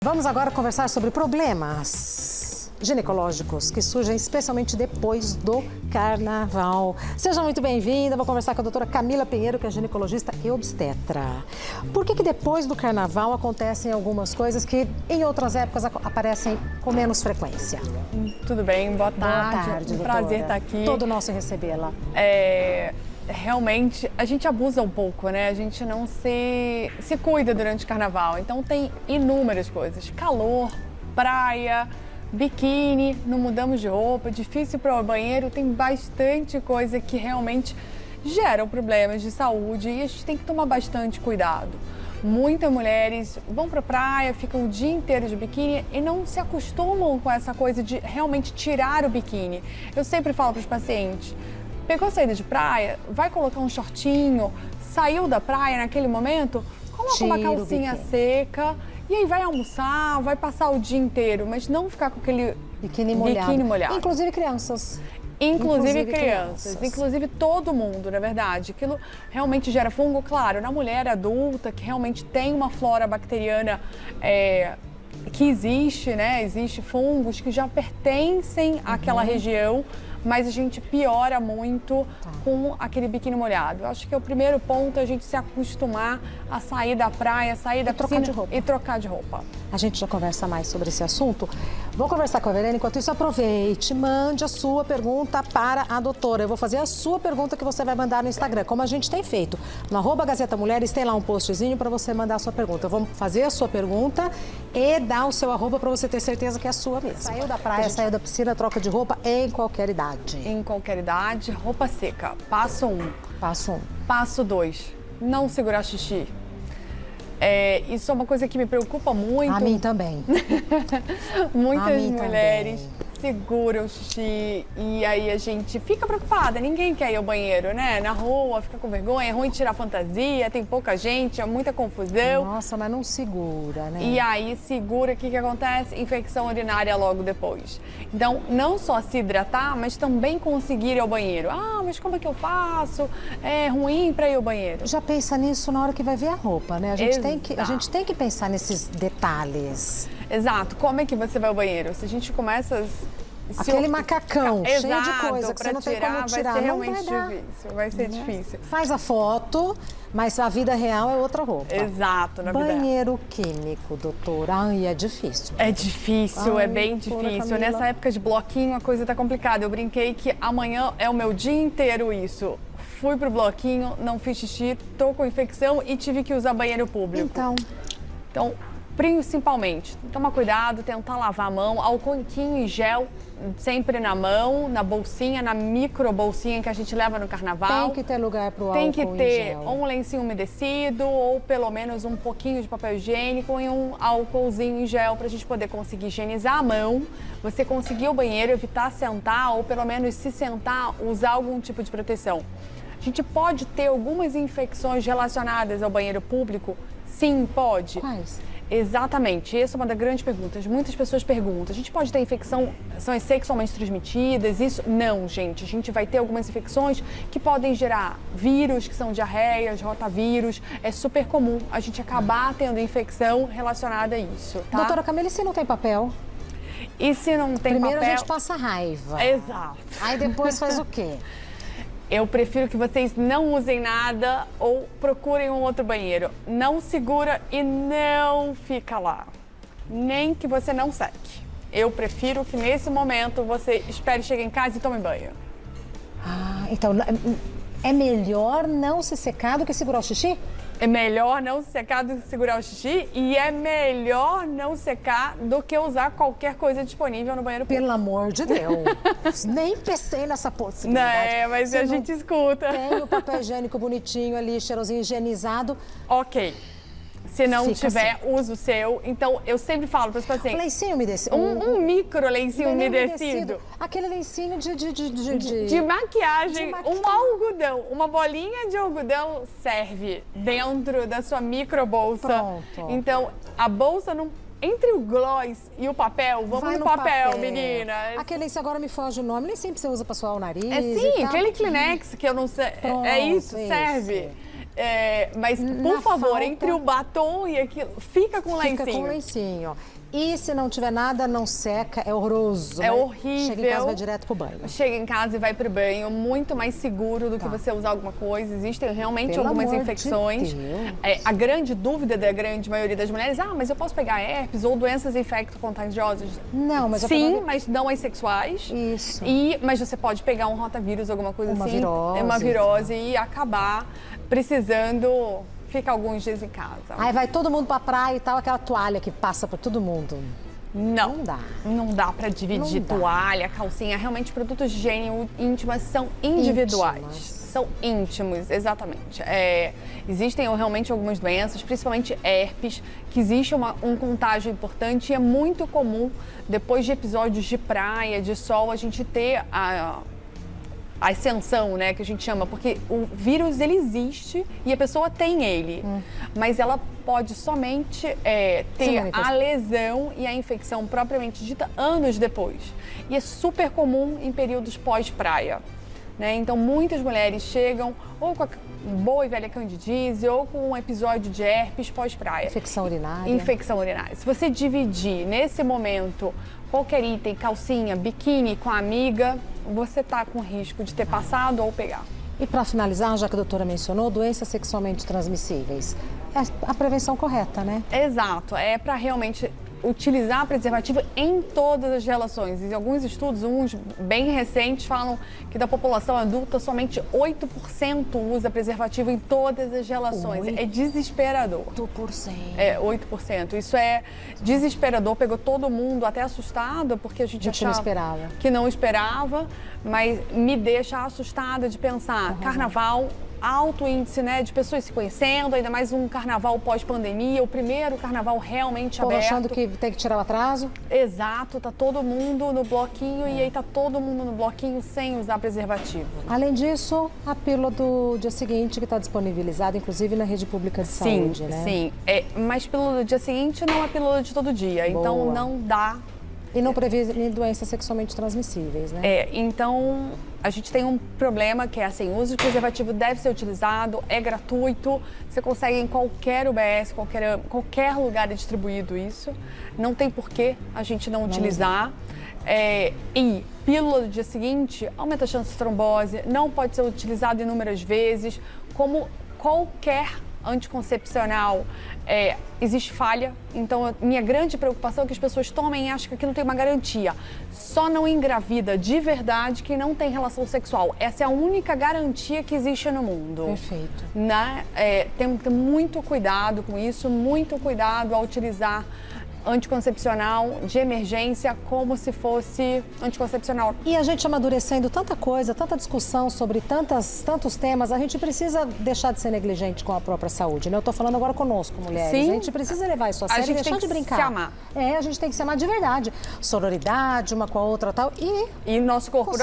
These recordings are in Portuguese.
Vamos agora conversar sobre problemas ginecológicos que surgem especialmente depois do carnaval. Seja muito bem-vinda, vou conversar com a doutora Camila Pinheiro, que é ginecologista e obstetra. Por que depois do carnaval acontecem algumas coisas que em outras épocas aparecem com menos frequência? Tudo bem, boa tarde. Boa tarde, doutora. Prazer estar aqui. Todo nosso em recebê-la. Realmente, a gente abusa um pouco, né? A gente não se cuida durante o carnaval. Então, tem inúmeras coisas. Calor, praia, biquíni, não mudamos de roupa, difícil para o banheiro. Tem bastante coisa que realmente geram problemas de saúde e a gente tem que tomar bastante cuidado. Muitas mulheres vão para a praia, ficam o dia inteiro de biquíni e não se acostumam com essa coisa de realmente tirar o biquíni. Eu sempre falo para os pacientes, pegou a saída de praia, vai colocar um shortinho, saiu da praia naquele momento, coloca uma calcinha seca e aí vai almoçar, vai passar o dia inteiro, mas não ficar com aquele biquíni molhado. Inclusive crianças. Inclusive crianças, inclusive todo mundo, na verdade. Aquilo realmente gera fungo, claro, na mulher adulta, que realmente tem uma flora bacteriana que existe, né? Existe fungos que já pertencem àquela região, mas a gente piora muito com aquele biquíni molhado. Eu acho que o primeiro ponto é a gente se acostumar a sair da praia, sair da piscina e trocar de roupa. A gente já conversa mais sobre esse assunto. Vou conversar com a Verena, enquanto isso aproveite, mande a sua pergunta para a doutora. Eu vou fazer a sua pergunta que você vai mandar no Instagram, como a gente tem feito. No @Gazeta Mulheres tem lá um postzinho para você mandar a sua pergunta. Eu vou fazer a sua pergunta e dar o seu arroba para você ter certeza que é a sua mesmo. Saiu da praia, saiu da piscina, troca de roupa em qualquer idade. Em qualquer idade, roupa seca. Passo 1. Passo 1. Passo 2. Não segurar xixi. Isso é uma coisa que me preocupa muito. A mim também. Muitas mulheres seguram o xixi e aí a gente fica preocupada. Ninguém quer ir ao banheiro, né? Na rua, fica com vergonha, é ruim tirar fantasia, tem pouca gente, é muita confusão. Nossa, mas não segura, né? E aí segura, o que acontece? Infecção urinária logo depois. Então, não só se hidratar, mas também conseguir ir ao banheiro. Ah, mas como é que eu faço? É ruim para ir ao banheiro. Já pensa nisso na hora que vai ver a roupa, né? A gente tem que pensar nesses detalhes. Exato. Como é que você vai ao banheiro? Se a gente começa... Aquele macacão cheio de coisa que você não tem como tirar, vai ser realmente difícil. Vai ser difícil. Faz a foto, mas a vida real é outra roupa. Exato, na vida real. Banheiro químico, doutora. Ai, é difícil. É difícil, é bem difícil. Nessa época de bloquinho, a coisa tá complicada. Eu brinquei que amanhã é o meu dia inteiro isso. Fui pro bloquinho, não fiz xixi, tô com infecção e tive que usar banheiro público. Então, principalmente, tomar cuidado, tentar lavar a mão, álcool em gel sempre na mão, na bolsinha, na micro bolsinha que a gente leva no carnaval. Tem que ter lugar pro álcool em gel. Tem que ter um lencinho umedecido ou pelo menos um pouquinho de papel higiênico e um álcoolzinho em gel pra gente poder conseguir higienizar a mão, você conseguir o banheiro, evitar sentar ou pelo menos se sentar, usar algum tipo de proteção. A gente pode ter algumas infecções relacionadas ao banheiro público? Sim, pode. Quais? Exatamente, essa é uma das grandes perguntas. Muitas pessoas perguntam, a gente pode ter infecções sexualmente transmitidas? Isso? Não, gente. A gente vai ter algumas infecções que podem gerar vírus, que são diarreias, rotavírus. É super comum a gente acabar tendo infecção relacionada a isso, tá? Doutora Camila, e se não tem papel? E se não tem Primeiro papel? A gente passa raiva. Exato. Aí depois faz o quê? Eu prefiro que vocês não usem nada ou procurem um outro banheiro. Não segura e não fica lá. Nem que você não seque. Eu prefiro que nesse momento você espere chegar em casa e tome banho. Ah, então é melhor não se secar do que segurar o xixi? É melhor não secar do que segurar o xixi e é melhor não secar do que usar qualquer coisa disponível no banheiro público. Pelo amor de Deus. Nem pensei nessa possibilidade. Não, mas a gente escuta. Tem o papel higiênico bonitinho ali, cheirosinho, higienizado. Ok. Se não tiver, usa o seu. Então, eu sempre falo para os pacientes... Lencinho umedecido. Um micro lencinho umedecido. Aquele lencinho de maquiagem. Um algodão. Uma bolinha de algodão serve dentro da sua micro bolsa. Pronto. Então, a bolsa não... Entre o gloss e o papel, vamos no papel, menina. Aquele, se agora me foge o nome, nem sempre você usa para suar o nariz. Sim, aquele Kleenex que eu não sei. Pronto, é isso, serve. Mas, por favor, entre o batom e aquilo, fica com lencinho. Fica com lencinho. E se não tiver nada, não seca, é horroroso. É né? horrível. Chega em casa e vai direto pro banho. Chega em casa e vai pro banho, muito mais seguro do que você usar alguma coisa. Existem realmente Pelo algumas amor infecções. de Deus. A grande dúvida da grande maioria das mulheres, mas eu posso pegar herpes ou doenças infecto-contagiosas? Não, mas... Sim, mas não as sexuais. Isso. Mas você pode pegar um rotavírus, alguma coisa Uma assim. virose. Uma virose e acabar precisando... fica alguns dias em casa. Aí vai todo mundo pra praia e tal, aquela toalha que passa pra todo mundo. Não dá. Não dá pra dividir Não dá. toalha, calcinha. Realmente, produtos de higiene íntima são individuais. Íntimas. São íntimos, exatamente. Existem realmente algumas doenças, principalmente herpes, que existe um contágio importante e é muito comum, depois de episódios de praia, de sol, a gente ter a ascensão, né, que a gente chama, porque o vírus, ele existe e a pessoa tem ele, mas ela pode somente ter a lesão e a infecção propriamente dita anos depois. E é super comum em períodos pós-praia, né? Então, muitas mulheres chegam ou com a boa e velha candidíase ou com um episódio de herpes pós-praia. Infecção urinária. Infecção urinária. Se você dividir nesse momento qualquer item, calcinha, biquíni com a amiga, você tá com risco de ter passado ou pegar. E para finalizar, já que a doutora mencionou, doenças sexualmente transmissíveis. É a prevenção correta, né? Exato. É para realmente utilizar preservativo em todas as relações. E alguns estudos, uns bem recentes, falam que da população adulta somente 8% usa preservativo em todas as relações. É desesperador. 8%. 8%. Isso é desesperador, pegou todo mundo até assustado, porque a gente não esperava. Que não esperava, mas me deixa assustada de pensar, carnaval, alto índice, né, de pessoas se conhecendo, ainda mais um carnaval pós-pandemia, o primeiro carnaval realmente aberto. Achando que tem que tirar o atraso? Exato, tá todo mundo no bloquinho e aí tá todo mundo no bloquinho sem usar preservativo. Além disso, a pílula do dia seguinte, que está disponibilizada, inclusive na rede pública de saúde, né? Sim, mas pílula do dia seguinte não é pílula de todo dia, então não dá. E não previne doenças sexualmente transmissíveis, né? Então a gente tem um problema que é assim, o uso de preservativo deve ser utilizado, é gratuito, você consegue em qualquer UBS, qualquer lugar é distribuído isso, não tem por que a gente não utilizar. E pílula do dia seguinte aumenta a chance de trombose, não pode ser utilizado inúmeras vezes, como qualquer anticoncepcional, existe falha. Então, minha grande preocupação é que as pessoas tomem e acham que aquilo tem uma garantia. Só não engravida de verdade quem não tem relação sexual. Essa é a única garantia que existe no mundo. Perfeito. Né? Tem que ter muito cuidado com isso, muito cuidado ao utilizar anticoncepcional de emergência como se fosse anticoncepcional. E a gente amadurecendo tanta coisa, tanta discussão sobre tantos temas, a gente precisa deixar de ser negligente com a própria saúde, né? Eu tô falando agora conosco, mulheres. Sim. A gente precisa levar isso a sério e deixar de brincar. Se amar. A gente tem que se amar de verdade. Sororidade, uma com a outra tal. E nosso corpo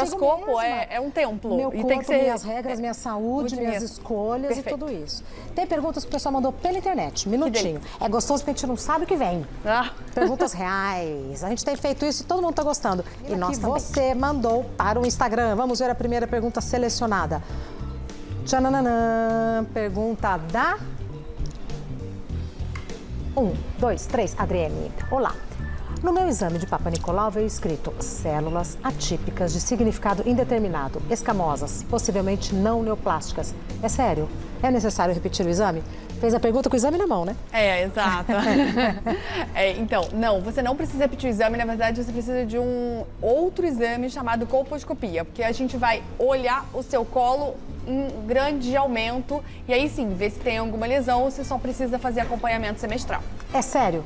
é um templo. Meu e corpo, tem que ser minhas regras, minha saúde, minhas escolhas. Perfeito. E tudo isso. Tem perguntas que o pessoal mandou pela internet. Minutinho. É gostoso porque a gente não sabe o que vem. Perguntas reais. A gente tem feito isso e todo mundo está gostando. E nós também. Você mandou para o Instagram. Vamos ver a primeira pergunta selecionada. Tchananã. Pergunta da... 1, 2, 3. Adriane. Olá. No meu exame de Papa Nicolau veio escrito células atípicas de significado indeterminado, escamosas, possivelmente não neoplásticas. É sério? É necessário repetir o exame? Fez a pergunta com o exame na mão, né? Exato. Então, não, você não precisa repetir o exame, na verdade você precisa de um outro exame chamado colposcopia, porque a gente vai olhar o seu colo em grande aumento e aí sim, ver se tem alguma lesão ou se só precisa fazer acompanhamento semestral. É sério?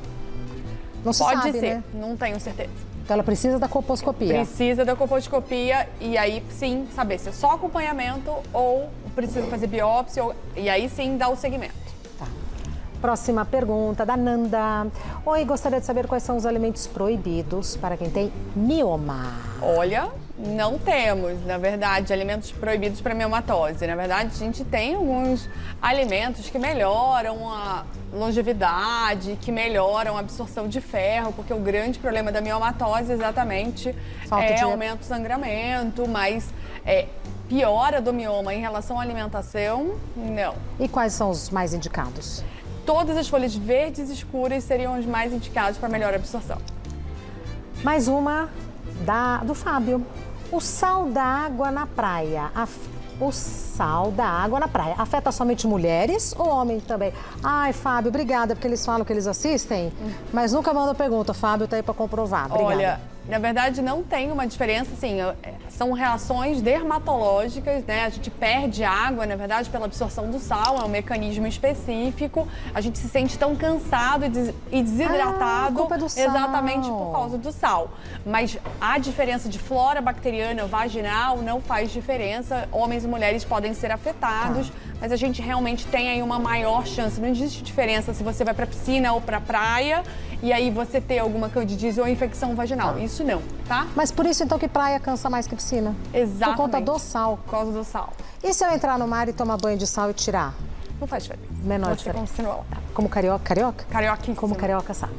Não se Pode sabe, ser, né? Não tenho certeza. Então ela precisa da colposcopia. Precisa da colposcopia e aí sim saber se é só acompanhamento ou precisa fazer biópsia e aí sim dar o segmento. Tá. Próxima pergunta da Nanda. Oi, gostaria de saber quais são os alimentos proibidos para quem tem mioma. Olha, não temos, na verdade, alimentos proibidos para miomatose. Na verdade, a gente tem alguns alimentos que melhoram a longevidade, que melhoram a absorção de ferro, porque o grande problema da miomatose exatamente aumento do sangramento, mas piora do mioma em relação à alimentação, não. E quais são os mais indicados? Todas as folhas verdes escuras seriam os mais indicados para melhor absorção. Mais uma do Fábio. O sal da água na praia. O sal da água na praia afeta somente mulheres ou homens também? Ai, Fábio, obrigada, porque eles falam que eles assistem, mas nunca mandam pergunta. Fábio tá aí para comprovar. Obrigada. Olha, na verdade não tem uma diferença, assim, são reações dermatológicas, né? A gente perde água, na verdade, pela absorção do sal, é um mecanismo específico. A gente se sente tão cansado e desidratado culpa do sal. Exatamente por causa do sal. Mas a diferença de flora bacteriana vaginal não faz diferença. Homens e mulheres podem ser afetados, mas a gente realmente tem aí uma maior chance. Não existe diferença se você vai para piscina ou para praia e aí você ter alguma candidíase ou infecção vaginal. Isso não, tá? Mas por isso então que praia cansa mais que piscina? Exatamente. Por conta do sal. Por causa do sal. E se eu entrar no mar e tomar banho de sal e tirar? Não faz diferença. Menor você diferença. continua lá. Como carioca? Carioca? Carioquíssimo. Como carioca sabe.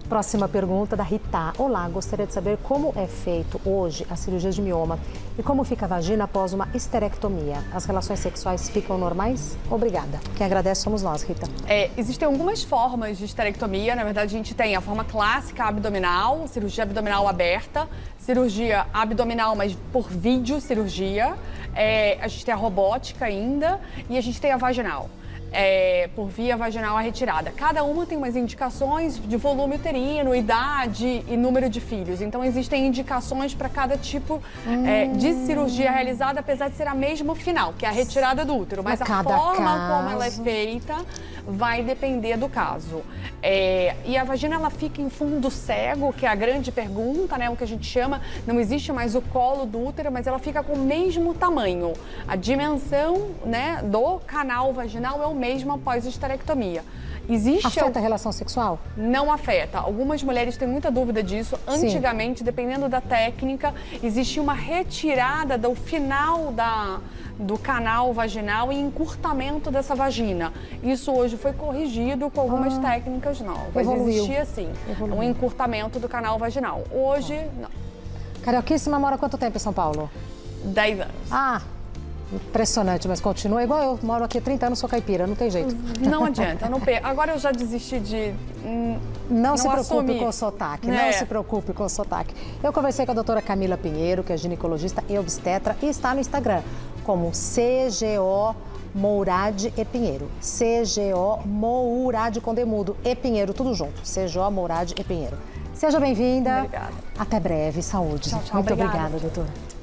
Próxima pergunta da Rita. Olá, gostaria de saber como é feito hoje a cirurgia de mioma e como fica a vagina após uma esterectomia. As relações sexuais ficam normais? Obrigada. Quem agradece somos nós, Rita. Existem algumas formas de esterectomia. Na verdade, a gente tem a forma clássica abdominal, cirurgia abdominal aberta, cirurgia abdominal, mas por vídeo cirurgia. A gente tem a robótica ainda e a gente tem a vaginal. Por via vaginal a retirada. Cada uma tem umas indicações de volume uterino, idade e número de filhos. Então, existem indicações para cada tipo de cirurgia realizada, apesar de ser a mesma final, que é a retirada do útero. Mas a forma como ela é feita vai depender do caso. E a vagina, ela fica em fundo cego, que é a grande pergunta, né? O que a gente chama, não existe mais o colo do útero, mas ela fica com o mesmo tamanho. A dimensão, né, do canal vaginal é o mesmo após a esterectomia. Afeta a relação sexual? Não afeta. Algumas mulheres têm muita dúvida disso. Antigamente, dependendo da técnica, existia uma retirada do final do canal vaginal e encurtamento dessa vagina. Isso hoje foi corrigido com algumas técnicas novas. Existia sim, um encurtamento do canal vaginal. Hoje, não. Carioquíssima mora quanto tempo em São Paulo? 10 anos. Impressionante, mas continua igual eu. Moro aqui há 30 anos, sou caipira, não tem jeito. Não adianta, não agora eu já desisti de não se preocupe assumir. com o sotaque, não se preocupe com o sotaque. Eu conversei com a doutora Camila Pinheiro, que é ginecologista e obstetra, e está no Instagram como CGO Mourad e Pinheiro. CGO Mourad com demudo e Pinheiro, tudo junto. CGO Mourad e Pinheiro. Seja bem-vinda. Obrigada. Até breve, saúde. Tchau, tchau. Muito Obrigada, obrigada doutora.